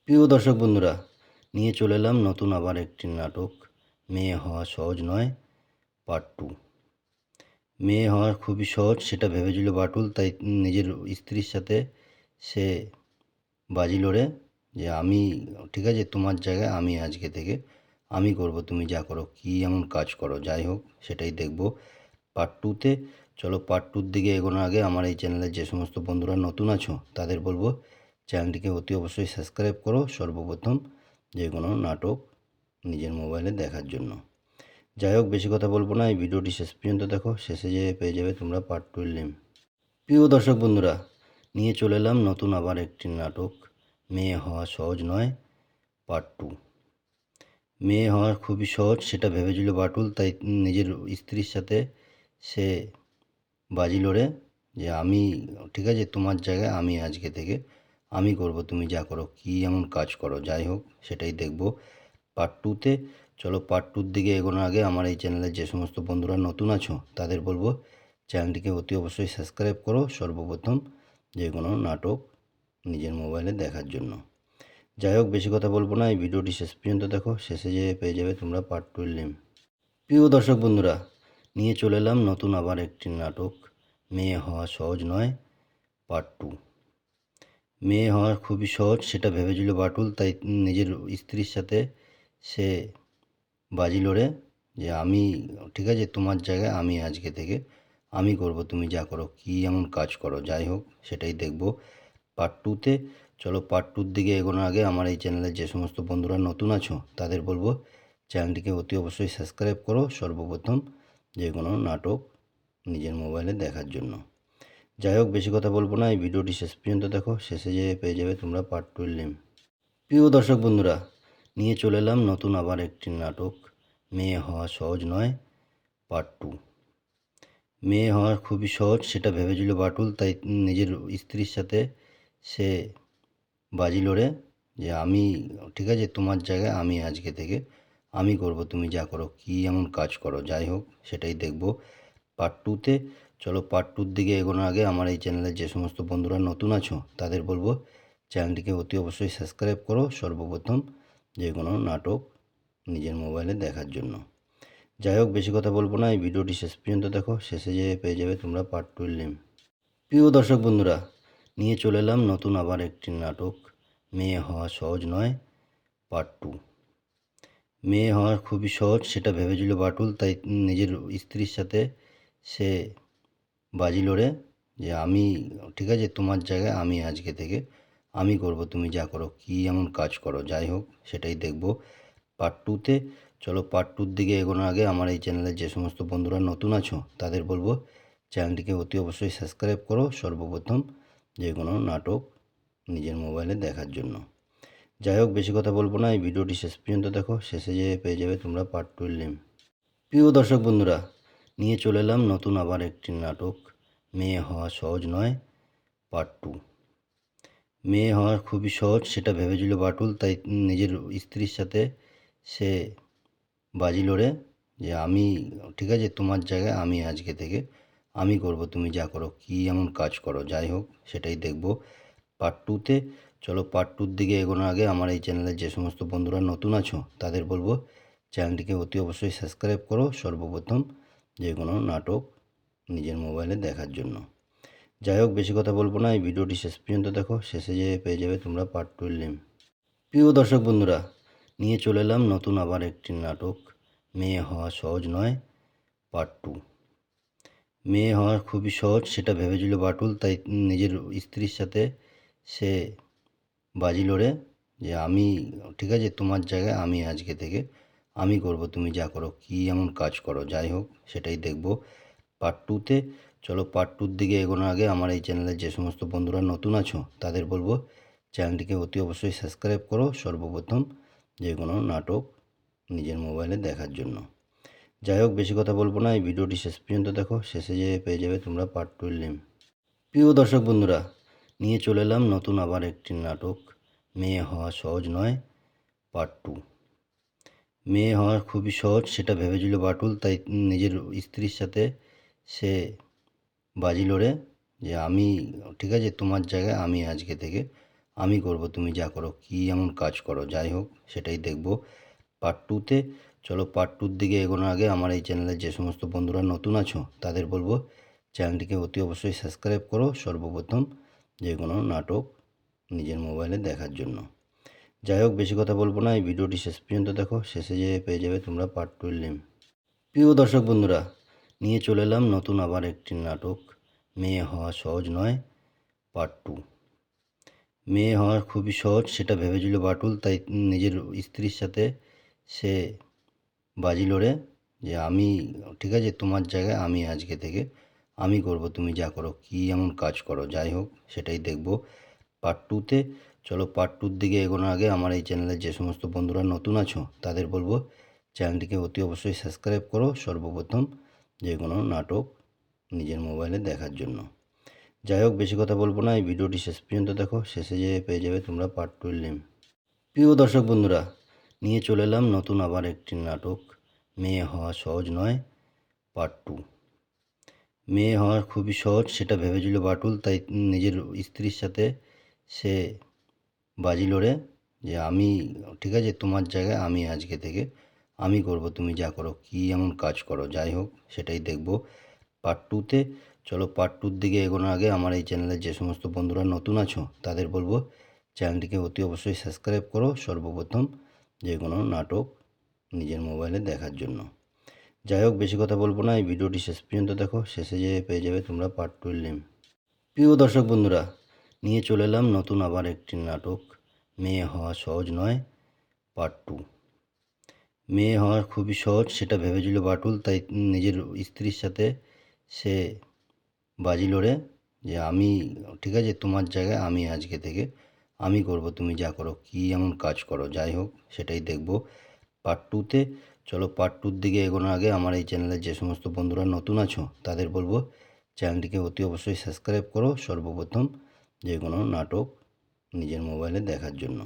প্রিয় দর্শক বন্ধুরা, নিয়ে চলে এলাম নতুন আবার একটি নাটক, মেয়ে হওয়া সহজ নয় পার্ট 2। মেয়ে হওয়া খুবই সহজ সেটা ভেবেছিল বাটুল, তাই নিজের স্ত্রীর সাথে সে বাজি লড়ে যে আমি ঠিক আছে, তোমার জায়গায় আমি আজকে থেকে আমি করব, তুমি যা করো, কী এমন কাজ করো, যাই হোক সেটাই দেখব পার্ট 2তে। চলো পার্ট 2-র দিকে এগোনোর আগে আমার এই চ্যানেলে যে সমস্ত বন্ধুরা নতুন আছো তাদের বলবো চ্যানেলটিকে অতি অবশ্যই সাবস্ক্রাইব করো সর্বপ্রথম, যে কোনো নাটক নিজের মোবাইলে দেখার জন্য। যাই হোক, বেশি কথা বলবো না, এই ভিডিওটি শেষ পর্যন্ত দেখো, শেষে যেয়ে পেয়ে যাবে তোমরা পার্ট 2-এর লিঙ্ক। প্রিয় দর্শক বন্ধুরা, নিয়ে চলে এলাম নতুন আবার একটি নাটক, মেয়ে হওয়া সহজ নয় পার্ট 2। মেয়ে হওয়া খুবই সহজ সেটা ভেবেছিল বাটুল, তাই নিজের স্ত্রীর সাথে সে বাজি লড়ে যে আমি ঠিক আছে, তোমার জায়গায় আমি আজকে থেকে আমি করব, তুমি যা করো, কী এমন কাজ করো, যাই হোক সেটাই দেখব পার্ট 2তে। চলো পার্ট 2-র দিকে এগোনোর আগে আমার এই চ্যানেলে যে সমস্ত বন্ধুরা নতুন আছো তাদের বলবো চ্যানেলটিকে অতি অবশ্যই সাবস্ক্রাইব করো সর্বপ্রথম, যে কোনো নাটক নিজের মোবাইলে দেখার জন্য। যাই হোক, বেশি কথা বলবো না, এই ভিডিওটি শেষ পর্যন্ত দেখো, শেষে যেয়ে পেয়ে যাবে তোমরা পার্ট 2-এর লিঙ্ক। প্রিয় দর্শক বন্ধুরা, নিয়ে চলে এলাম নতুন আবার একটি নাটক, মেয়ে হওয়া সহজ নয় পার্ট 2। মেয়ে হওয়া খুবই সহজ সেটা ভেবেছিল বাটুল, তাই নিজের স্ত্রীর সাথে সে বাজি লড়ে যে আমি ঠিক আছে, তোমার জায়গায় আমি আজকে থেকে আমি করব, তুমি যা করো, কী এমন কাজ করো, যাই হোক সেটাই দেখব পার্ট 2তে। চলো পার্ট 2-র দিকে এগোনোর আগে আমার এই চ্যানেলে যে সমস্ত বন্ধুরা নতুন আছো তাদের বলবো চ্যানেলটিকে অতি অবশ্যই সাবস্ক্রাইব করো সর্বপ্রথম, যে কোনো নাটক নিজের মোবাইলে দেখার জন্য। যাই হোক, বেশি কথা বলবো না, এই ভিডিওটি শেষ পর্যন্ত দেখো, শেষে যেয়ে পেয়ে যাবে তোমরা পার্ট 2-এর লিঙ্ক। প্রিয় দর্শক বন্ধুরা, নিয়ে চলে এলাম নতুন আবার একটি নাটক, মেয়ে হওয়া সহজ নয় পার্ট 2। মেয়ে হওয়া খুবই সহজ সেটা ভেবেছিল বাটুল, তাই নিজের স্ত্রীর সাথে সে বাজি লড়ে যে আমি ঠিক আছে, তোমার জায়গায় আমি আজকে থেকে আমি করব, তুমি যা করো, কী এমন কাজ করো, যাই হোক সেটাই দেখব পার্ট 2তে। চলো পার্ট 2-র দিকে এগোনোর আগে আমার এই চ্যানেলে যে সমস্ত বন্ধুরা নতুন আছো তাদের বলবো চ্যানেলটিকে অতি অবশ্যই সাবস্ক্রাইব করো সর্বপ্রথম, যে কোনো নাটক নিজের মোবাইলে দেখার জন্য। যাই হোক, বেশি কথা বলবো না, এই ভিডিওটি শেষ পর্যন্ত দেখো, শেষে যেয়ে পেয়ে যাবে তোমরা পার্ট 2-এর লিঙ্ক। প্রিয় দর্শক বন্ধুরা, নিয়ে চলে এলাম নতুন আবার একটি নাটক, মেয়ে হওয়া সহজ নয় পার্ট 2। মেয়ে হওয়া খুবই সহজ সেটা ভেবেছিল বাটুল, তাই নিজের স্ত্রীর সাথে সে বাজি লড়ে যে আমি ঠিক আছে, তোমার জায়গায় আমি আজকে থেকে আমি করব, তুমি যা করো, কী এমন কাজ করো, যাই হোক সেটাই দেখব পার্ট 2তে। চলো পার্ট 2-র দিকে এগোনোর আগে আমার এই চ্যানেলে যে সমস্ত বন্ধুরা নতুন আছো তাদের বলবো চ্যানেলটিকে অতি অবশ্যই সাবস্ক্রাইব করো সর্বপ্রথম, যে কোনো নাটক নিজের মোবাইলে দেখার জন্য। যাই হোক, বেশি কথা বলবো না, এই ভিডিওটি শেষ পর্যন্ত দেখো, শেষে যেয়ে পেয়ে যাবে তোমরা পার্ট 2-এর লিঙ্ক। প্রিয় দর্শক বন্ধুরা, নিয়ে চলে এলাম নতুন আবার একটি নাটক, মেয়ে হওয়া সহজ নয় পার্ট 2। মেয়ে হওয়া খুবই সহজ সেটা ভেবেছিল বাটুল, তাই নিজের স্ত্রীর সাথে সে বাজি লড়ে যে আমি ঠিক আছে, তোমার জায়গায় আমি আজকে থেকে আমি করব, তুমি যা করো, কী এমন কাজ করো, যাই হোক সেটাই দেখব পার্ট 2তে। চলো পার্ট 2-র দিকে এগোনোর আগে আমার এই চ্যানেলে যে সমস্ত বন্ধুরা নতুন আছো তাদের বলবো চ্যানেলটিকে অতি অবশ্যই সাবস্ক্রাইব করো সর্বপ্রথম, যে কোনো নাটক নিজের মোবাইলে দেখার জন্য। যাই হোক, বেশি কথা বলবো না, এই ভিডিওটি শেষ পর্যন্ত দেখো, শেষে যেয়ে পেয়ে যাবে তোমরা পার্ট 2-এর লিঙ্ক। প্রিয় দর্শক বন্ধুরা, নিয়ে চলে এলাম নতুন আবার একটি নাটক, মেয়ে হওয়া সহজ নয় পার্ট 2। মেয়ে হওয়া খুবই সহজ সেটা ভেবেছিল বাটুল, তাই নিজের স্ত্রীর সাথে সে বাজি লড়ে যে আমি ঠিক আছে, তোমার জায়গায় আমি আজকে থেকে আমি করব, তুমি যা করো, কী এমন কাজ করো, যাই হোক সেটাই দেখব পার্ট 2তে। চলো পার্ট 2-র দিকে এগোনোর আগে আমার এই চ্যানেলে যে সমস্ত বন্ধুরা নতুন আছো তাদের বলবো চ্যানেলটিকে অতি অবশ্যই সাবস্ক্রাইব করো সর্বপ্রথম, যে কোনো নাটক নিজের মোবাইলে দেখার জন্য। যাই হোক, বেশি কথা বলবো না, এই ভিডিওটি শেষ পর্যন্ত দেখো, শেষে যেয়ে পেয়ে যাবে তোমরা পার্ট 2-এর লিঙ্ক। প্রিয় দর্শক বন্ধুরা, নিয়ে চলে এলাম নতুন আবার একটি নাটক, মেয়ে হওয়া সহজ নয় পার্ট 2। মেয়ে হওয়া খুবই সহজ সেটা ভেবেছিল বাটুল, তাই নিজের স্ত্রীর সাথে সে বাজি লড়ে যে আমি ঠিক আছে, তোমার জায়গায় আমি আজকে থেকে আমি করব তুমি যা করো, কী এমন কাজ করো, যাই হোক সেটাই দেখব পার্ট টুতে। চলো পার্ট টুর দিকে এগোনোর আগে আমার এই চ্যানেলে যে সমস্ত বন্ধুরা নতুন আছো তাদের বলবো চ্যানেলটিকে অতি অবশ্যই সাবস্ক্রাইব করো সর্বপ্রথম, যে কোনো নাটক নিজের মোবাইলে দেখার জন্য। যাই হোক বেশি কথা বলবো না, এই ভিডিওটি শেষ পর্যন্ত দেখো, শেষে যেয়ে পেয়ে যাবে তোমরা পার্ট টুর লিঙ্ক। প্রিয় দর্শক বন্ধুরা, নিয়ে চলে এলাম নতুন আবার একটি নাটক, মেয়ে হওয়া সহজ নয় পার্ট টু। মেয়ে হওয়া খুবই সহজ সেটা ভেবেছিল বাটুল, তাই নিজের স্ত্রীর সাথে সে বাজি লড়ে যে আমি ঠিক আছে, তোমার জায়গায় আমি আজকে থেকে আমি করব তুমি যা করো, কী এমন কাজ করো, যাই হোক সেটাই দেখব পার্ট টুতে। চলো পার্ট টুর দিকে এগোনোর আগে আমার এই চ্যানেলে যে সমস্ত বন্ধুরা নতুন আছো তাদের বলবো চ্যানেলটিকে অতি অবশ্যই সাবস্ক্রাইব করো সর্বপ্রথম, যে কোনো নাটক নিজের মোবাইলে দেখার জন্য। যাই হোক বেশি কথা বলবো না, এই ভিডিওটি শেষ পর্যন্ত দেখো, শেষে যেয়ে পেয়ে যাবে তোমরা পার্ট টুর লিঙ্ক। প্রিয় দর্শক বন্ধুরা, নিয়ে চলে এলাম নতুন আবার একটি নাটক, মেয়ে হওয়া সহজ নয় পার্ট টু। মেয়ে হওয়া খুবই সহজ সেটা ভেবেছিল বাটুল, তাই নিজের স্ত্রীর সাথে সে বাজি লড়ে যে আমি ঠিক আছে, তোমার জায়গায় আমি আজকে থেকে আমি করব তুমি যা করো, কী এমন কাজ করো, যাই হোক সেটাই দেখব পার্ট টুতে। চলো পার্ট টুর দিকে এগোনোর আগে আমার এই চ্যানেলে যে সমস্ত বন্ধুরা নতুন আছো তাদের বলবো চ্যানেলটিকে অতি অবশ্যই সাবস্ক্রাইব করো সর্বপ্রথম, যে কোনো নাটক নিজের মোবাইলে দেখার জন্য। যাই হোক বেশি কথা বলবো না, এই ভিডিওটি শেষ পর্যন্ত দেখো, শেষে যেয়ে পেয়ে যাবে তোমরা পার্ট টুর লিঙ্ক। প্রিয় দর্শক বন্ধুরা, নিয়ে চলে এলাম নতুন আবার একটি নাটক, মেয়ে হওয়া সহজ নয় পার্ট টু। মেয়ে হওয়া খুবই সহজ সেটা ভেবেছিল বাটুল, তাই নিজের স্ত্রীর সাথে সে বাজি লড়ে যে আমি ঠিক আছে, তোমার জায়গায় আমি আজকে থেকে আমি করব তুমি যা করো, কী এমন কাজ করো, যাই হোক সেটাই দেখব পার্ট টুতে। চলো পার্ট টুর দিকে এগোনোর আগে আমার এই চ্যানেলে যে সমস্ত বন্ধুরা নতুন আছো তাদের বলবো চ্যানেলটিকে অতি অবশ্যই সাবস্ক্রাইব করো সর্বপ্রথম, যে কোনো নাটক নিজের মোবাইলে দেখার জন্য।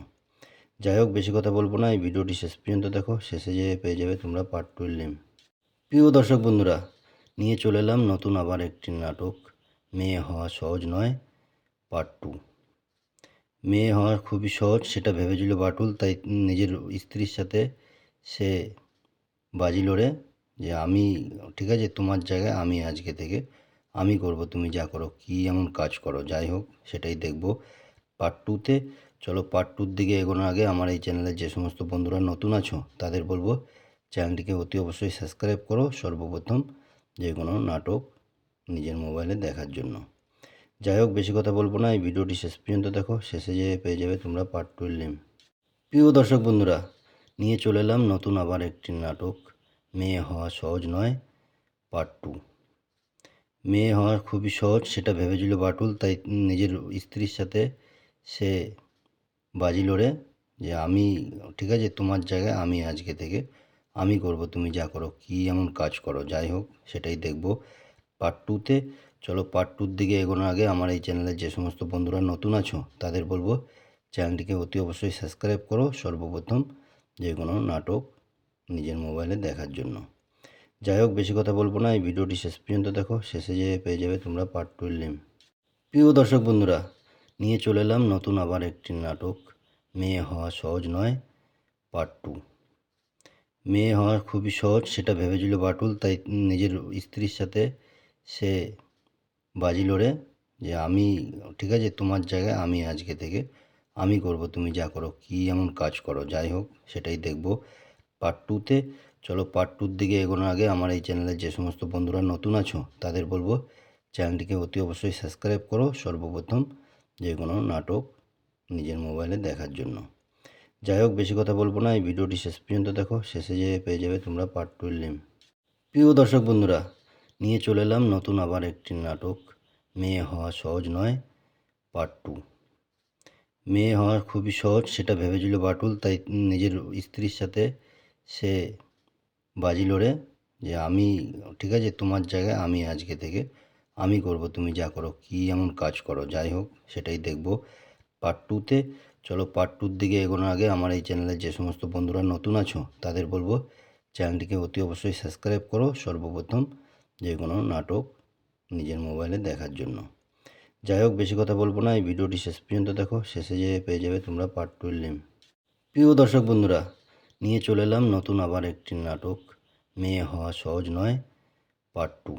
যাই হোক বেশি কথা বলবো না, এই ভিডিওটি শেষ পর্যন্ত দেখো, শেষে যেয়ে পেয়ে যাবে তোমরা পার্ট টুর লিঙ্ক। প্রিয় দর্শক বন্ধুরা, নিয়ে চলে এলাম নতুন আবার একটি নাটক, মেয়ে হওয়া সহজ নয় পার্ট টু। মেয়ে হওয়া খুবই সহজ সেটা ভেবেছিল বাটুল, তাই নিজের স্ত্রীর সাথে সে বাজি লড়ে যে আমি ঠিক আছে, তোমার জায়গায় আমি আজকে থেকে আমি করব তুমি যা করো, কী এমন কাজ করো, যাই হোক সেটাই দেখব পার্ট টুতে। চলো পার্ট টুর দিকে এগোনোর আগে আমার এই চ্যানেলে যে সমস্ত বন্ধুরা নতুন আছো তাদের বলবো চ্যানেলটিকে অতি অবশ্যই সাবস্ক্রাইব করো সর্বপ্রথম, যে কোনো নাটক নিজের মোবাইলে দেখার জন্য। যাই হোক বেশি কথা বলবো না, এই ভিডিওটি শেষ পর্যন্ত দেখো, শেষে যেয়ে পেয়ে যাবে তোমরা পার্ট টুর লিঙ্ক। প্রিয় দর্শক বন্ধুরা, নিয়ে চলে এলাম নতুন আবার একটি নাটক, মেয়ে হওয়া সহজ নয় পার্ট টু। মেয়ে হওয়া খুবই সহজ সেটা ভেবেছিল বাটুল, তাই নিজের স্ত্রীর সাথে সে বাজি লড়ে যে আমি ঠিক আছে, তোমার জায়গায় আমি আজকে থেকে আমি করব তুমি যা করো, কী এমন কাজ করো, যাই হোক সেটাই দেখব পার্ট টুতে। চলো পার্ট টুর দিকে এগোনোর আগে আমার এই চ্যানেলে যে সমস্ত বন্ধুরা নতুন আছো তাদের বলবো চ্যানেলটিকে অতি অবশ্যই সাবস্ক্রাইব করো সর্বপ্রথম, যে কোনো নাটক নিজের মোবাইলে দেখার জন্য। যাই হোক বেশি কথা বলবো না, এই ভিডিওটি শেষ পর্যন্ত দেখো, শেষে যেয়ে পেয়ে যাবে তোমরা পার্ট টুর লিঙ্ক। প্রিয় দর্শক বন্ধুরা, নিয়ে চলে এলাম নতুন আবার একটি নাটক, মেয়ে হওয়া সহজ নয় পার্ট টু। মেয়ে হওয়া খুবই সহজ সেটা ভেবেছিল বাটুল, তাই নিজের স্ত্রীর সাথে সে বাজি লড়ে যে আমি ঠিক আছে, তোমার জায়গায় আমি আজকে থেকে আমি করব তুমি যা করো, কী এমন কাজ করো, যাই হোক সেটাই দেখব পার্ট টুতে। চলো পার্ট টুর দিকে এগোনোর আগে আমার এই চ্যানেলে যে সমস্ত বন্ধুরা নতুন আছো তাদের বলবো চ্যানেলটিকে অতি অবশ্যই সাবস্ক্রাইব করো সর্বপ্রথম, যে কোনো নাটক নিজের মোবাইলে দেখার জন্য। যাই হোক বেশি কথা বলবো না, এই ভিডিওটি শেষ পর্যন্ত দেখো, শেষে যেয়ে পেয়ে যাবে তোমরা পার্ট টুর লিঙ্ক। প্রিয় দর্শক বন্ধুরা, নিয়ে চলে এলাম নতুন আবার একটি নাটক, মেয়ে হওয়া সহজ নয় পার্ট টু। মেয়ে হওয়া খুবই সহজ সেটা ভেবেছিল বাটুল, তাই নিজের স্ত্রীর সাথে সে বাজি লড়ে যে আমি ঠিক আছে, তোমার জায়গায় আমি আজকে থেকে আমি করব তুমি যা করো, কী এমন কাজ করো, যাই হোক সেটাই দেখব পার্ট টুতে। চলো পার্ট টুর দিকে এগোনোর আগে আমার এই চ্যানেলে যে সমস্ত বন্ধুরা নতুন আছো তাদের বলবো চ্যানেলটিকে অতি অবশ্যই সাবস্ক্রাইব করো সর্বপ্রথম, যে কোনো নাটক নিজের মোবাইলে দেখার জন্য। যাই হোক, বেশি কথা বলবো না, এই ভিডিওটি শেষ পর্যন্ত দেখো, শেষে যেয়ে পেয়ে যাবে তোমরা পার্ট 2 এর লিঙ্ক। প্রিয় দর্শক বন্ধুরা, নিয়ে চলে এলাম নতুন আবার একটি নাটক, মেয়ে হওয়া সহজ নয় পার্ট 2।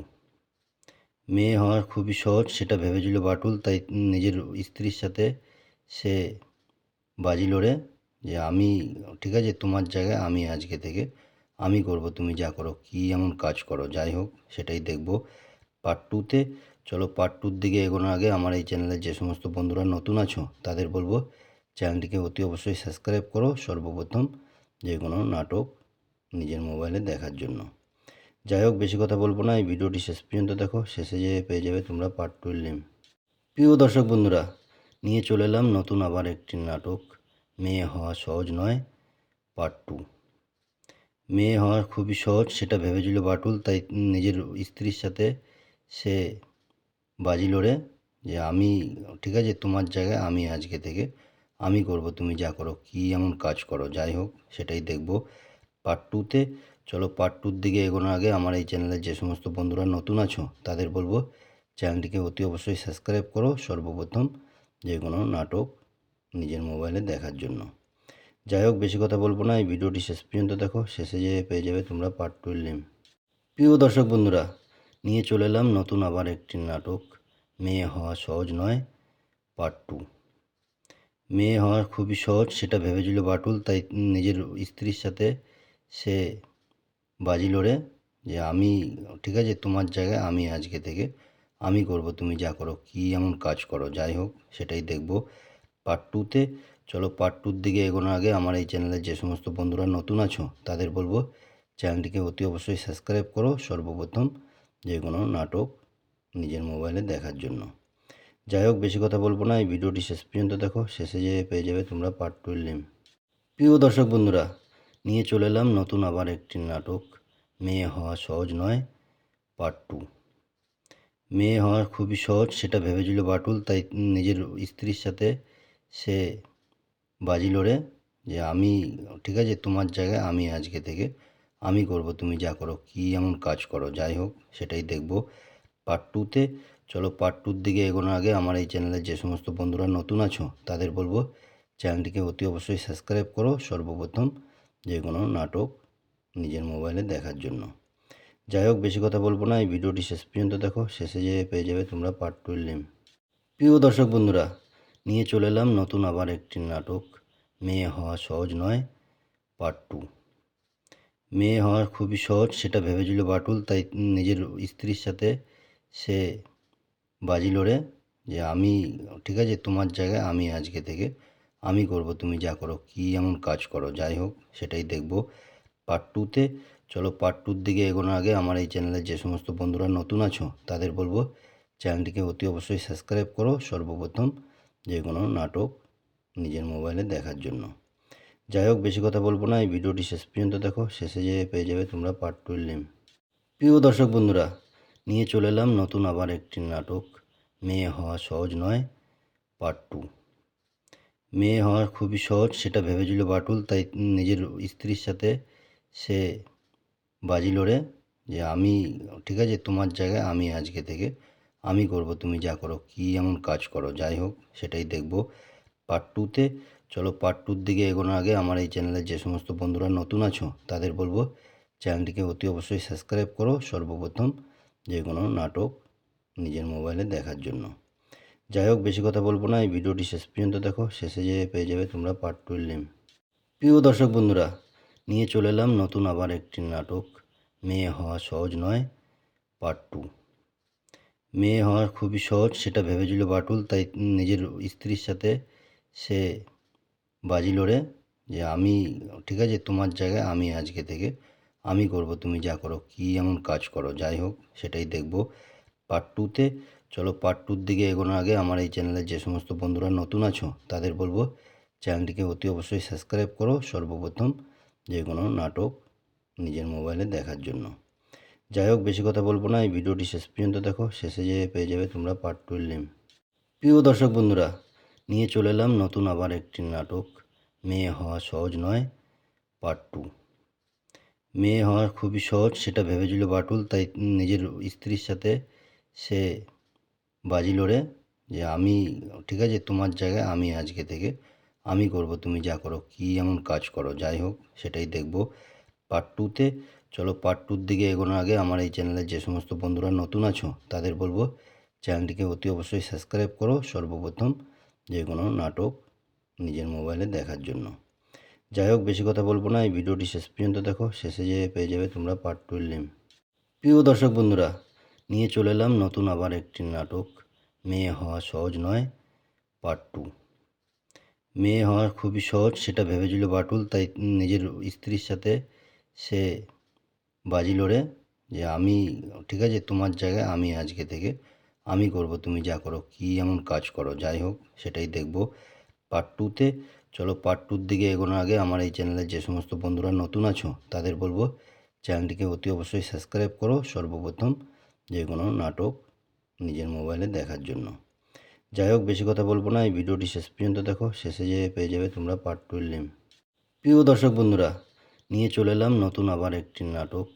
মেয়ে হওয়া খুবই সহজ সেটা ভেবেছিল বাটুল, তাই নিজের স্ত্রীর সাথে সে বাজি লড়ে যে আমি ঠিক আছে, তোমার জায়গায় আমি আজকে থেকে আমি করব, তুমি যা করো, কী এমন কাজ করো। যাই হোক, সেটাই দেখব পার্ট 2তে। চলো পার্ট 2 দিকে এগোনোর আগে আমার এই চ্যানেলে যে সমস্ত বন্ধুরা নতুন আছো তাদের বলবো চ্যানেলটিকে অতি অবশ্যই সাবস্ক্রাইব করো সর্বপ্রথম, যে কোনো নাটক নিজের মোবাইলে দেখার জন্য। যাই হোক, বেশি কথা বলবো না, এই ভিডিওটি শেষ পর্যন্ত দেখো, শেষে যেয়ে পেয়ে যাবে তোমরা পার্ট 2 এর লিঙ্ক। প্রিয় দর্শক বন্ধুরা, নিয়ে চলে এলাম নতুন আবার একটি নাটক, মেয়ে হওয়া সহজ নয় পার্ট 2। মেয়ে হওয়া খুবই সহজ সেটা ভেবেছিল বাটুল, তাই নিজের স্ত্রীর সাথে সে বাজি লড়ে যে আমি ঠিক আছে, তোমার জায়গায় আমি আজকে থেকে আমি করব, তুমি যা করো, কী এমন কাজ করো। যাই হোক, সেটাই দেখব পার্ট 2তে। চলো পার্ট 2 দিকে এগোনোর আগে আমার এই চ্যানেলে যে সমস্ত বন্ধুরা নতুন আছো তাদের বলবো চ্যানেলটিকে অতি অবশ্যই সাবস্ক্রাইব করো সর্বপ্রথম, যে কোনো নাটক নিজের মোবাইলে দেখার জন্য। যাই হোক, বেশি কথা বলবো না, এই ভিডিওটি শেষ পর্যন্ত দেখো, শেষে যেয়ে পেয়ে যাবে তোমরা পার্ট 2 এর লিঙ্ক। প্রিয় দর্শক বন্ধুরা, নিয়ে চলে এলাম নতুন আবার একটি নাটক, মেয়ে হওয়া সহজ নয় পার্ট 2। মেয়ে হওয়া খুবই সহজ সেটা ভেবেছিল বাটুল, তাই নিজের স্ত্রীর সাথে সে বাজি লড়ে যে আমি ঠিক আছে, তোমার জায়গায় আমি আজকে থেকে আমি করব, তুমি যা করো, কী এমন কাজ করো। যাই হোক, সেটাই দেখব পার্ট 2তে। চলো পার্ট 2 দিকে এগোনোর আগে আমার এই চ্যানেলে যে সমস্ত বন্ধুরা নতুন আছো তাদের বলবো চ্যানেলটিকে অতি অবশ্যই সাবস্ক্রাইব করো সর্বপ্রথম, যে কোনো নাটক নিজের মোবাইলে দেখার জন্য। যাই হোক, বেশি কথা বলবো না, এই ভিডিওটি শেষ পর্যন্ত দেখো, শেষে যেয়ে পেয়ে যাবে তোমরা পার্ট 2 এর লিঙ্ক। প্রিয় দর্শক বন্ধুরা, নিয়ে চলে এলাম নতুন আবার একটি নাটক, মেয়ে হওয়া সহজ নয় পার্ট 2। মেয়ে হওয়া খুবই সহজ সেটা ভেবেছিল বাটুল, তাই নিজের স্ত্রীর সাথে সে বাজি লড়ে যে আমি ঠিক আছে, তোমার জায়গায় আমি আজকে থেকে আমি করব, তুমি যা করো, কী এমন কাজ করো। যাই হোক, সেটাই দেখব পার্ট 2তে। চলো পার্ট 2 দিকে এগোনোর আগে আমার এই চ্যানেলে যে সমস্ত বন্ধুরা নতুন আছো তাদের বলবো চ্যানেলটিকে অতি অবশ্যই সাবস্ক্রাইব করো সর্বপ্রথম, যে কোনো নাটক নিজের মোবাইলে দেখার জন্য। যাই হোক, বেশি কথা বলবো না, এই ভিডিওটি শেষ পর্যন্ত দেখো, শেষে যেয়ে পেয়ে যাবে তোমরা পার্ট 2 এর লিঙ্ক। প্রিয় দর্শক বন্ধুরা, নিয়ে চলে এলাম নতুন আবার একটি নাটক, মেয়ে হওয়া সহজ নয় পার্ট 2। মেয়ে হওয়া খুবই সহজ সেটা ভেবেছিল বাটুল, তাই নিজের স্ত্রীর সাথে সে বাজি লড়ে যে আমি ঠিক আছে, তোমার জায়গায় আমি আজকে থেকে আমি করব, তুমি যা করো, কী এমন কাজ করো। যাই হোক, সেটাই দেখব পার্ট 2তে। চলো পার্ট 2 দিকে এগোনোর আগে আমার এই চ্যানেলে যে সমস্ত বন্ধুরা নতুন আছো তাদের বলবো চ্যানেলটিকে অতি অবশ্যই সাবস্ক্রাইব করো সর্বপ্রথম, যে কোনো নাটক নিজের মোবাইলে দেখার জন্য। যাই হোক, বেশি কথা বলবো না, এই ভিডিওটি শেষ পর্যন্ত দেখো, শেষে যেয়ে পেয়ে যাবে তোমরা পার্ট 2 এর লিঙ্ক। প্রিয় দর্শক বন্ধুরা, নিয়ে চলে এলাম নতুন আবার একটি নাটক, মেয়ে হওয়া সহজ নয় পার্ট 2। মেয়ে হওয়া খুবই সহজ সেটা ভেবেছিল বাটুল, তাই নিজের স্ত্রীর সাথে সে বাজি লড়ে যে আমি ঠিক আছে, তোমার জায়গায় আমি আজকে থেকে আমি করব, তুমি যা করো, কী এমন কাজ করো। যাই হোক, সেটাই দেখব পার্ট 2তে। চলো পার্ট 2 দিকে এগোনোর আগে আমার এই চ্যানেলে যে সমস্ত বন্ধুরা নতুন আছো তাদের বলবো চ্যানেলটিকে অতি অবশ্যই সাবস্ক্রাইব করো সর্বপ্রথম, যে কোনো নাটক নিজের মোবাইলে দেখার জন্য। যাই হোক, বেশি কথা বলবো না, এই ভিডিওটি শেষ পর্যন্ত দেখো, শেষে যেয়ে পেয়ে যাবে তোমরা পার্ট 2 এর লিঙ্ক। প্রিয় দর্শক বন্ধুরা, নিয়ে চলে এলাম নতুন আবার একটি নাটক, মেয়ে হওয়া সহজ নয় পার্ট 2। মেয়ে হওয়া খুবই সহজ সেটা ভেবেছিল বাটুল, তাই নিজের স্ত্রীর সাথে সে বাজি লড়ে যে আমি ঠিক আছে, তোমার জায়গায় আমি আজকে থেকে আমি করব, তুমি যা করো, কী এমন কাজ করো। যাই হোক, সেটাই দেখব পার্ট 2তে। চলো পার্ট 2 দিকে এগোনোর আগে আমার এই চ্যানেলে যে সমস্ত বন্ধুরা নতুন আছো তাদের বলবো চ্যানেলটিকে অতি অবশ্যই সাবস্ক্রাইব করো সর্বপ্রথম, যে কোনো নাটক নিজের মোবাইলে দেখার জন্য। যাই হোক, বেশি কথা বলবো না, এই ভিডিওটি শেষ পর্যন্ত দেখো, শেষে যেয়ে পেয়ে যাবে তোমরা পার্ট 2 এর লিঙ্ক। প্রিয় দর্শক বন্ধুরা, নিয়ে চলে এলাম নতুন আবার একটি নাটক, মেয়ে হওয়া সহজ নয় পার্ট 2। মেয়ে হওয়া খুবই সহজ সেটা ভেবেছিল বাটুল, তাই নিজের স্ত্রীর সাথে সে বাজি লড়ে যে আমি ঠিক আছে তোমার জায়গায় আমি আজকে থেকে আমি করব, তুমি যা করো, কী এমন কাজ করো, যাই হোক সেটাই দেখব পার্ট টুতে। চলো পার্ট টুর দিকে এগোনোর আগে আমার এই চ্যানেলে যে সমস্ত বন্ধুরা নতুন আছো তাদের বলবো চ্যানেলটিকে অতি অবশ্যই সাবস্ক্রাইব করো সর্বপ্রথম, যে কোনো নাটক নিজের মোবাইলে দেখার জন্য। যাই হোক বেশি কথা বলবো না, এই ভিডিওটি শেষ পর্যন্ত দেখো, শেষে যেয়ে পেয়ে যাবে তোমরা পার্ট টুর লিঙ্ক। প্রিয় দর্শক বন্ধুরা, নিয়ে চলে এলাম নতুন আবার একটি নাটক, মেয়ে হওয়া সহজ নয় পার্ট টু। মেয়ে হওয়া খুবই সহজ সেটা ভেবেছিল বাটুল, তাই নিজের স্ত্রীর সাথে সে বাজি লড়ে যে আমি ঠিক আছে তোমার জায়গায় আমি আজকে থেকে আমি করব, তুমি যা করো, কী এমন কাজ করো, যাই হোক সেটাই দেখব পার্ট টুতে। চলো পার্ট টুর দিকে এগোনোর আগে আমার এই চ্যানেলে যে সমস্ত বন্ধুরা নতুন আছো তাদের বলবো চ্যানেলটিকে অতি অবশ্যই সাবস্ক্রাইব করো সর্বপ্রথম, যে কোনো নাটক নিজের মোবাইলে দেখার জন্য। যাই হোক বেশি কথা বলবো না, এই ভিডিওটি শেষ পর্যন্ত দেখো, শেষে যেয়ে পেয়ে যাবে তোমরা পার্ট টুর লিঙ্ক। প্রিয় দর্শক বন্ধুরা, নিয়ে চলে এলাম নতুন আবার একটি নাটক,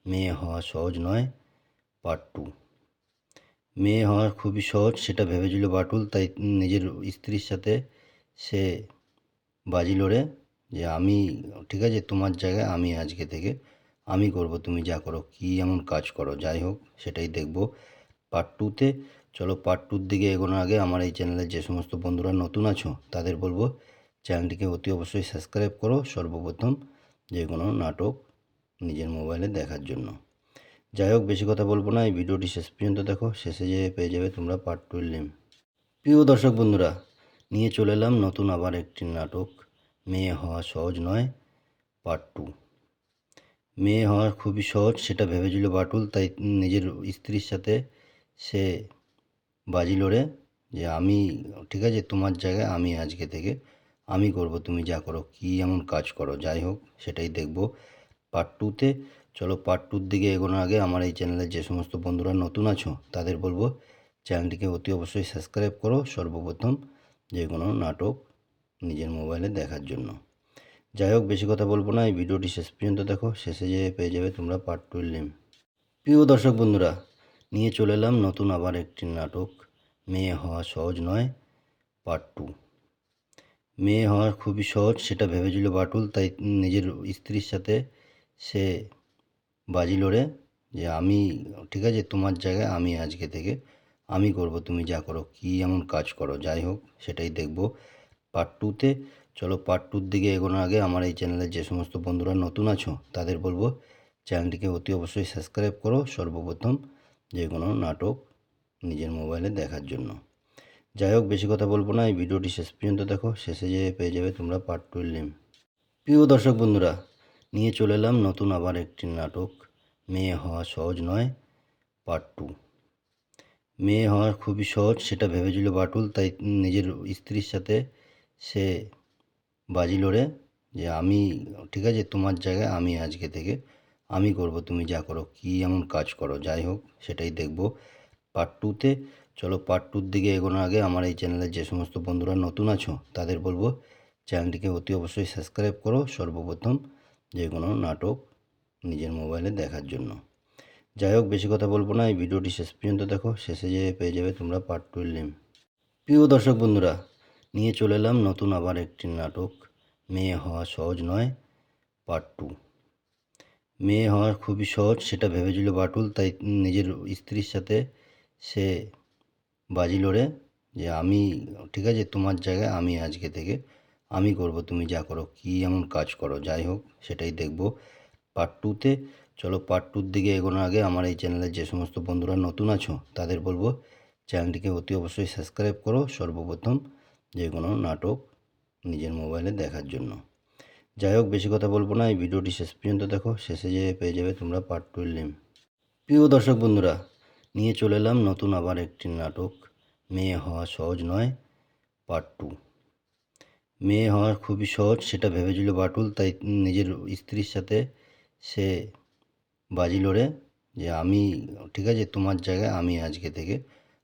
মেয়ে হওয়া সহজ নয় পার্ট টু। মেয়ে হওয়া খুবই সহজ সেটা ভেবেছিল বাটুল, তাই নিজের স্ত্রীর সাথে সে বাজি লড়ে যে আমি ঠিক আছে তোমার জায়গায় আমি আজকে থেকে আমি করব, তুমি যা করো, কী এমন কাজ করো, যাই হোক সেটাই দেখব পার্ট টুতে। চলো পার্ট টুর দিকে এগোনোর আগে আমার এই চ্যানেলে যে সমস্ত বন্ধুরা নতুন আছো তাদের বলবো চ্যানেলটিকে অতি অবশ্যই সাবস্ক্রাইব করো সর্বপ্রথম, যে কোনো নাটক নিজের মোবাইলে দেখার জন্য। যাই হোক বেশি কথা বলবো না, এই ভিডিওটি শেষ পর্যন্ত দেখো, শেষে যেয়ে পেয়ে যাবে তোমরা পার্ট টুর লিঙ্ক। প্রিয় দর্শক বন্ধুরা, নিয়ে চলে এলাম নতুন আবার একটি নাটক, মেয়ে হওয়া সহজ নয় পার্ট টু। মেয়ে হওয়া খুবই সহজ সেটা ভেবেছিল বাটুল, তাই নিজের স্ত্রীর সাথে সে বাজি লড়ে যে আমি ঠিক আছে তোমার জায়গায় আমি আজকে থেকে আমি করব, তুমি যা করো, কী এমন কাজ করো, যাই হোক সেটাই দেখব পার্ট টুতে। চলো পার্ট টুর দিকে এগোনোর আগে আমার এই চ্যানেলে যে সমস্ত বন্ধুরা নতুন আছো তাদের বলবো চ্যানেলটিকে অতি অবশ্যই সাবস্ক্রাইব করো সর্বপ্রথম, যে কোনো নাটক নিজের মোবাইলে দেখার জন্য। যাই হোক বেশি কথা বলবো না, এই ভিডিওটি শেষ পর্যন্ত দেখো, শেষে যেয়ে পেয়ে যাবে তোমরা পার্ট টুর লিঙ্ক। প্রিয় দর্শক বন্ধুরা, নিয়ে চলে এলাম নতুন আবার একটি নাটক, মেয়ে হওয়া সহজ নয় পার্ট টু। মেয়ে হওয়া খুবই সহজ সেটা ভেবেছিল বাটুল, তাই নিজের স্ত্রীর সাথে সে বাজি লড়ে যে আমি ঠিক আছে তোমার জায়গায় আমি আজকে থেকে আমি করব, তুমি যা করো, কী এমন কাজ করো, যাই হোক সেটাই দেখব পার্ট টুতে। চলো পার্ট টুর দিকে এগোনোর আগে আমার এই চ্যানেলে যে সমস্ত বন্ধুরা নতুন আছো তাদের বলবো চ্যানেলটিকে অতি অবশ্যই সাবস্ক্রাইব করো সর্বপ্রথম, যে কোনো নাটক নিজের মোবাইলে দেখার জন্য। যাই হোক বেশি কথা বলবো না, এই ভিডিওটি শেষ পর্যন্ত দেখো, শেষে যেয়ে পেয়ে যাবে তোমরা পার্ট টুর লিঙ্ক। প্রিয় দর্শক বন্ধুরা, নিয়ে চলে এলাম নতুন আবার একটি নাটক, মেয়ে হওয়া সহজ নয় পার্ট টু। মেয়ে হওয়া খুবই সহজ সেটা ভেবেছিল বাটুল, তাই নিজের স্ত্রীর সাথে সে বাজি লড়ে যে আমি ঠিক আছে তোমার জায়গায় আমি আজকে থেকে আমি করব, তুমি যা করো, কী এমন কাজ করো, যাই হোক সেটাই দেখব পার্ট টুতে। চলো পার্ট টুর দিকে এগোনোর আগে আমার এই চ্যানেলে যে সমস্ত বন্ধুরা নতুন আছো তাদের বলবো চ্যানেলটিকে অতি অবশ্যই সাবস্ক্রাইব করো সর্বপ্রথম, যে কোনো নাটক নিজের মোবাইলে দেখার জন্য। যাই হোক বেশি কথা বলবো না, এই ভিডিওটি শেষ পর্যন্ত দেখো, শেষে যেয়ে পেয়ে যাবে তোমরা পার্ট টুর লিঙ্ক। প্রিয় দর্শক বন্ধুরা, নিয়ে চলে এলাম নতুন আবার একটি নাটক, মেয়ে হওয়া সহজ নয় পার্ট টু। মেয়ে হওয়া খুবই সহজ সেটা ভেবেছিল বাটুল, তাই নিজের স্ত্রীর সাথে সে বাজি লড়ে যে আমি ঠিক আছে তোমার জায়গায় আমি আজকে থেকে আমি করব, তুমি যা করো, কী এমন কাজ করো, যাই হোক সেটাই দেখব পার্ট টুতে। চলো পার্ট টুর দিকে এগোনোর আগে আমার এই চ্যানেলে যে সমস্ত বন্ধুরা নতুন আছো তাদের বলবো চ্যানেলটিকে অতি অবশ্যই সাবস্ক্রাইব করো সর্বপ্রথম, যে কোনো নাটক নিজের মোবাইলে দেখার জন্য। যাই হোক বেশি কথা বলবো না, এই ভিডিওটি শেষ পর্যন্ত দেখো, শেষে যেয়ে পেয়ে যাবে তোমরা পার্ট টুর লিঙ্ক। প্রিয় দর্শক বন্ধুরা, নিয়ে চলে এলাম নতুন আবার একটি নাটক, মেয়ে হওয়া সহজ নয় পার্ট টু। মেয়ে হওয়া খুবই সহজ সেটা ভেবেছিল বাটুল, তাই নিজের স্ত্রীর সাথে সে বাজি লড়ে যে আমি ঠিক আছে তোমার জায়গায় আমি আজকে থেকে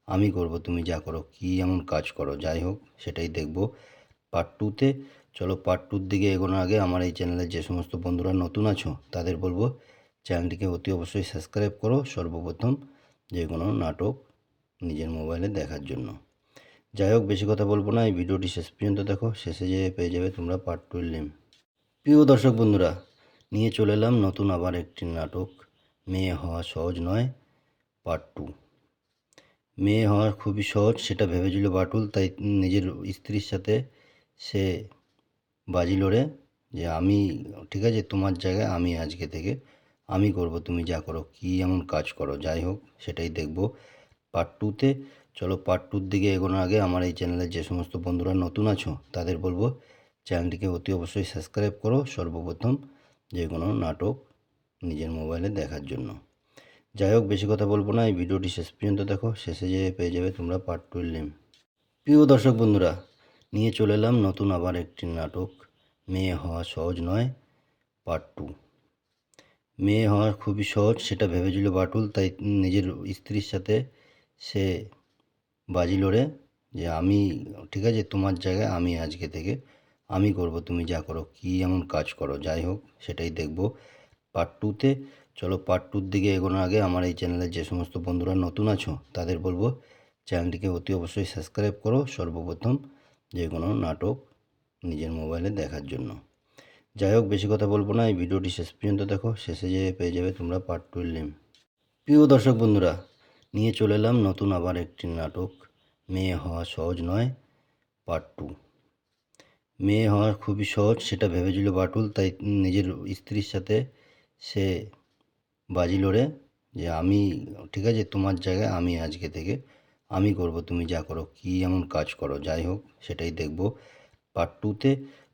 আমি করব, তুমি যা করো, কী এমন কাজ করো, যাই হোক সেটাই দেখব পার্ট টুতে। চলো পার্ট টুর দিকে এগোনোর আগে আমার এই চ্যানেলে যে সমস্ত বন্ধুরা নতুন আছো তাদের বলবো চ্যানেলটিকে অতি অবশ্যই সাবস্ক্রাইব করো সর্বপ্রথম, যে কোনো নাটক নিজের মোবাইলে দেখার জন্য। যাই হোক, বেশি কথা বলবো না, এই ভিডিওটি শেষ পর্যন্ত দেখো, শেষে যেয়ে পেয়ে যাবে তোমরা পার্ট 2 এর লিঙ্ক। প্রিয় দর্শক বন্ধুরা, নিয়ে চলে এলাম নতুন আবার একটি নাটক, মেয়ে হওয়া সহজ নয় পার্ট 2। মেয়ে হওয়া খুবই সহজ সেটা ভেবেছিল বাটুল, তাই নিজের স্ত্রীর সাথে সে বাজি লড়ে যে আমি ঠিক আছে, তোমার জায়গায় আমি আজকে থেকে আমি করব, তুমি যা করো, কী এমন কাজ করো। যাই হোক, সেটাই দেখব পার্ট 2তে। চলো পার্ট 2 দিকে এগোনোর আগে আমার এই চ্যানেলে যে সমস্ত বন্ধুরা নতুন আছো তাদের বলবো চ্যানেলটিকে অতি অবশ্যই সাবস্ক্রাইব করো, সর্বপ্রথম যে কোনো নাটক নিজের মোবাইলে দেখার জন্য। যাই হোক, বেশি কথা বলবো না, এই ভিডিওটি শেষ পর্যন্ত দেখো, শেষে যেয়ে পেয়ে যাবে তোমরা পার্ট 2 এর লিঙ্ক। প্রিয় দর্শক বন্ধুরা, নিয়ে চলে এলাম নতুন আবার একটি নাটক, মেয়ে হওয়া সহজ নয় পার্ট 2। মেয়ে হওয়া খুবই সহজ সেটা ভেবেছিল বাটুল, তাই নিজের স্ত্রীর সাথে সে বাজি লড়ে যে আমি ঠিক আছে, তোমার জায়গায় আমি আজকে থেকে আমি করব, তুমি যা করো, কী এমন কাজ করো। যাই হোক, সেটাই দেখব পার্ট 2তে। চলো পার্ট 2 দিকে এগোনোর আগে আমার এই চ্যানেলে যে সমস্ত বন্ধুরা নতুন আছো তাদের বলবো চ্যানেলটিকে অতি অবশ্যই সাবস্ক্রাইব করো, সর্বপ্রথম যে কোনো নাটক নিজের মোবাইলে দেখার জন্য। যাই হোক, বেশি কথা বলবো না, এই ভিডিওটি শেষ পর্যন্ত দেখো, শেষে যেয়ে পেয়ে যাবে তোমরা পার্ট 2 এর লিঙ্ক। প্রিয় দর্শক বন্ধুরা, নিয়ে চলে এলাম নতুন আবার একটি নাটক, মেয়ে হওয়া সহজ নয় পার্ট 2। মেয়ে হওয়া খুবই সহজ সেটা ভেবেছিল বাটুল, তাই নিজের স্ত্রীর সাথে সে বাজি লড়ে যে আমি ঠিক আছে, তোমার জায়গায় আমি আজকে থেকে আমি করব, তুমি যা করো, কী এমন কাজ করো। যাই হোক, সেটাই দেখব পার্ট 2তে।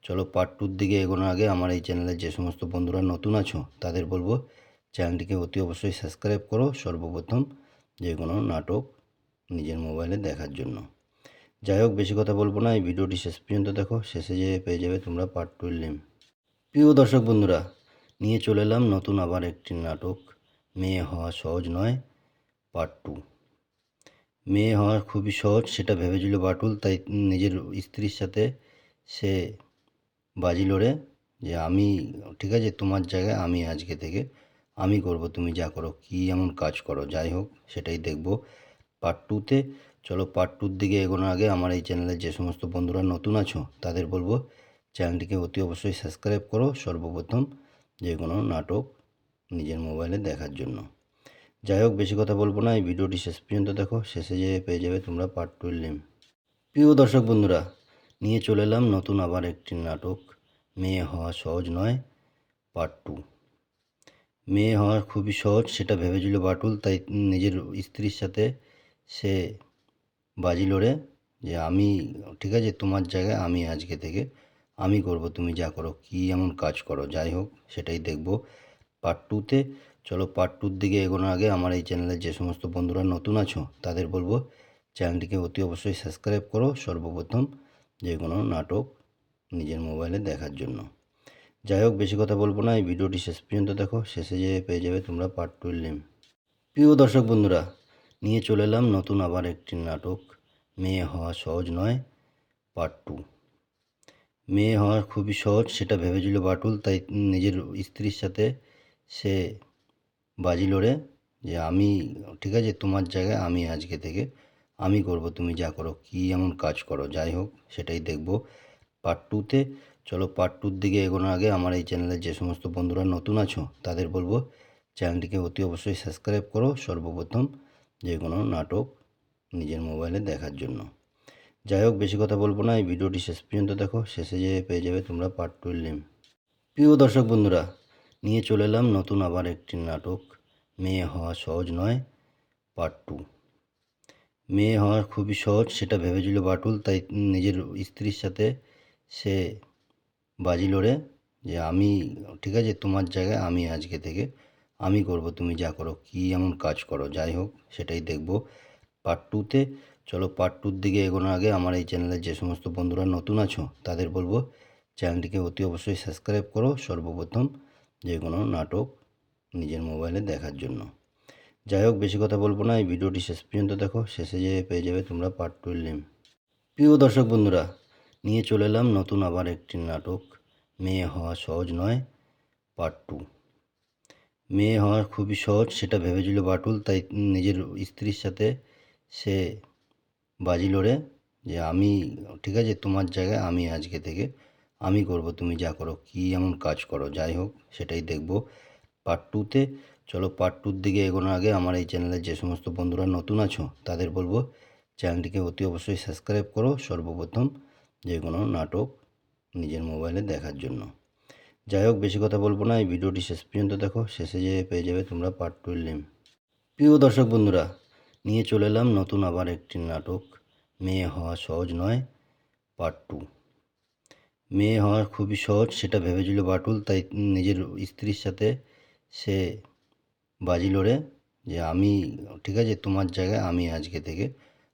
চলো পার্ট 2 দিকে এগোনোর আগে আমার এই চ্যানেলে যে সমস্ত বন্ধুরা নতুন আছো তাদের বলবো চ্যানেলটিকে অতি অবশ্যই সাবস্ক্রাইব করো, সর্বপ্রথম যে কোনো নাটক নিজের মোবাইলে দেখার জন্য। যাই হোক, বেশি কথা বলবো না, এই ভিডিওটি শেষ পর্যন্ত দেখো, শেষে যেয়ে পেয়ে যাবে তোমরা পার্ট 2 এর লিঙ্ক। প্রিয় দর্শক বন্ধুরা, নিয়ে চলে এলাম নতুন আবার একটি নাটক, মেয়ে হওয়া সহজ নয় পার্ট 2। মেয়ে হওয়া খুবই সহজ সেটা ভেবেছিল বাটুল, তাই নিজের স্ত্রীর সাথে সে বাজি লড়ে যে আমি ঠিক আছে, তোমার জায়গায় আমি আজকে থেকে আমি করব, তুমি যা করো, কী এমন কাজ করো। যাই হোক, সেটাই দেখব পার্ট 2তে। চলো পার্ট 2 দিকে এগোনোর আগে আমার এই চ্যানেলে যে সমস্ত বন্ধুরা নতুন আছো তাদের বলবো চ্যানেলটিকে অতি অবশ্যই সাবস্ক্রাইব করো, সর্বপ্রথম যে কোনো নাটক নিজের মোবাইলে দেখার জন্য। যাই হোক, বেশি কথা বলবো না, এই ভিডিওটি শেষ পর্যন্ত দেখো, শেষে যেয়ে পেয়ে যাবে তোমরা পার্ট 2 এর লিঙ্ক। প্রিয় দর্শক বন্ধুরা, নিয়ে চলে এলাম নতুন আবার একটি নাটক, মেয়ে হওয়া সহজ নয় পার্ট 2। মেয়ে হওয়া খুবই সহজ সেটা ভেবেছিল বাটুল, তাই নিজের স্ত্রীর সাথে সে বাজি লড়ে যে আমি ঠিক আছে, তোমার জায়গায় আমি আজকে থেকে আমি করব, তুমি যা করো, কী এমন কাজ করো। যাই হোক, সেটাই দেখব পার্ট 2তে। চলো পার্ট 2 দিকে এগোনোর আগে আমার এই চ্যানেলে যে সমস্ত বন্ধুরা নতুন আছো তাদের বলবো চ্যানেলটিকে অতি অবশ্যই সাবস্ক্রাইব করো, সর্বপ্রথম যে কোনো নাটক নিজের মোবাইলে দেখার জন্য। যাই হোক, বেশি কথা বলবো না, এই ভিডিওটি শেষ পর্যন্ত দেখো, শেষে যেয়ে পেয়ে যাবে তোমরা পার্ট 2 এর লিঙ্ক। প্রিয় দর্শক বন্ধুরা, নিয়ে চলে এলাম নতুন আবার একটি নাটক, মেয়ে হওয়া সহজ নয় পার্ট 2। মেয়ে হওয়া খুবই সহজ সেটা ভেবেছিল বাটুল, তাই নিজের স্ত্রীর সাথে সে বাজি লড়ে যে আমি ঠিক আছে, তোমার জায়গায় আমি আজকে থেকে আমি করব, তুমি যা করো, কী এমন কাজ করো। যাই হোক, সেটাই দেখব পার্ট 2তে। চলো পার্ট 2 দিকে এগোনোর আগে আমার এই চ্যানেলে যে সমস্ত বন্ধুরা নতুন আছো তাদের বলবো চ্যানেলটিকে অতি অবশ্যই সাবস্ক্রাইব করো, সর্বপ্রথম যে কোনো নাটক নিজের মোবাইলে দেখার জন্য। যাই হোক, বেশি কথা বলবো না, এই ভিডিওটি শেষ পর্যন্ত দেখো, শেষে যেয়ে পেয়ে যাবে তোমরা পার্ট 2 এর লিঙ্ক। প্রিয় দর্শক বন্ধুরা, নিয়ে চলে এলাম নতুন আবার একটি নাটক, মেয়ে হওয়া সহজ নয় পার্ট 2। মেয়ে হওয়া খুবই সহজ সেটা ভেবেছিল বাটুল, তাই নিজের স্ত্রীর সাথে সে বাজি লড়ে যে আমি ঠিক আছে, তোমার জায়গায় আমি আজকে থেকে আমি করব, তুমি যা করো, কী এমন কাজ করো। যাই হোক, সেটাই দেখব পার্ট 2তে। চলো পার্ট 2 দিকে এগোনোর আগে আমার এই চ্যানেলে যে সমস্ত বন্ধুরা নতুন আছো তাদের বলবো চ্যানেলটিকে অতি অবশ্যই সাবস্ক্রাইব করো, সর্বপ্রথম যে কোনো নাটক নিজের মোবাইলে দেখার জন্য। যাই হোক, বেশি কথা বলবো না, এই ভিডিওটি শেষ পর্যন্ত দেখো, শেষে যেয়ে পেয়ে যাবে তোমরা পার্ট 2 এর লিঙ্ক। প্রিয় দর্শক বন্ধুরা, নিয়ে চলে এলাম নতুন আবার একটি নাটক, মেয়ে হওয়া সহজ নয় পার্ট 2। মেয়ে হওয়া খুবই সহজ সেটা ভেবেছিল বাটুল, তাই নিজের স্ত্রীর সাথে সে বাজি লড়ে যে আমি ঠিক আছে তোমার জায়গায় আমি আজকে থেকে আমি করব, তুমি যা করো, কী এমন কাজ করো, যাই হোক সেটাই দেখব পার্ট টুতে। চলো পার্ট টুর দিকে এগোনোর আগে আমার এই চ্যানেলে যে সমস্ত বন্ধুরা নতুন আছো তাদের বলবো চ্যানেলটিকে অতি অবশ্যই সাবস্ক্রাইব করো সর্বপ্রথম, যে কোনো নাটক নিজের মোবাইলে দেখার জন্য। যাই হোক বেশি কথা বলবো না, এই ভিডিওটি শেষ পর্যন্ত দেখো, শেষে যেয়ে পেয়ে যাবে তোমরা পার্ট টুর লিঙ্ক। প্রিয় দর্শক বন্ধুরা, নিয়ে চলে এলাম নতুন আবার একটি নাটক, মেয়ে হওয়া সহজ নয় পার্ট টু। মেয়ে হওয়া খুবই সহজ সেটা ভেবেছিল বাটুল, তাই নিজের স্ত্রীর সাথে সে বাজি লড়ে যে আমি ঠিক আছে তোমার জায়গায় আমি আজকে থেকে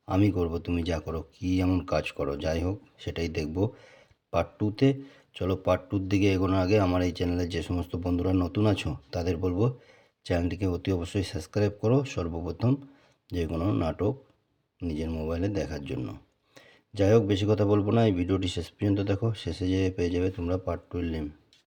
আমি করব, তুমি যা করো, কী এমন কাজ করো, যাই হোক সেটাই দেখব পার্ট টুতে। চলো পার্ট টুর দিকে এগোনোর আগে আমার এই চ্যানেলে যে সমস্ত বন্ধুরা নতুন আছো তাদের বলবো চ্যানেলটিকে অতি অবশ্যই সাবস্ক্রাইব করো সর্বপ্রথম, যে কোনো নাটক নিজের মোবাইলে দেখার জন্য। যাই হোক বেশি কথা বলবো না, এই ভিডিওটি শেষ পর্যন্ত দেখো, শেষে যেয়ে পেয়ে যাবে তোমরা পার্ট টুর লিঙ্ক।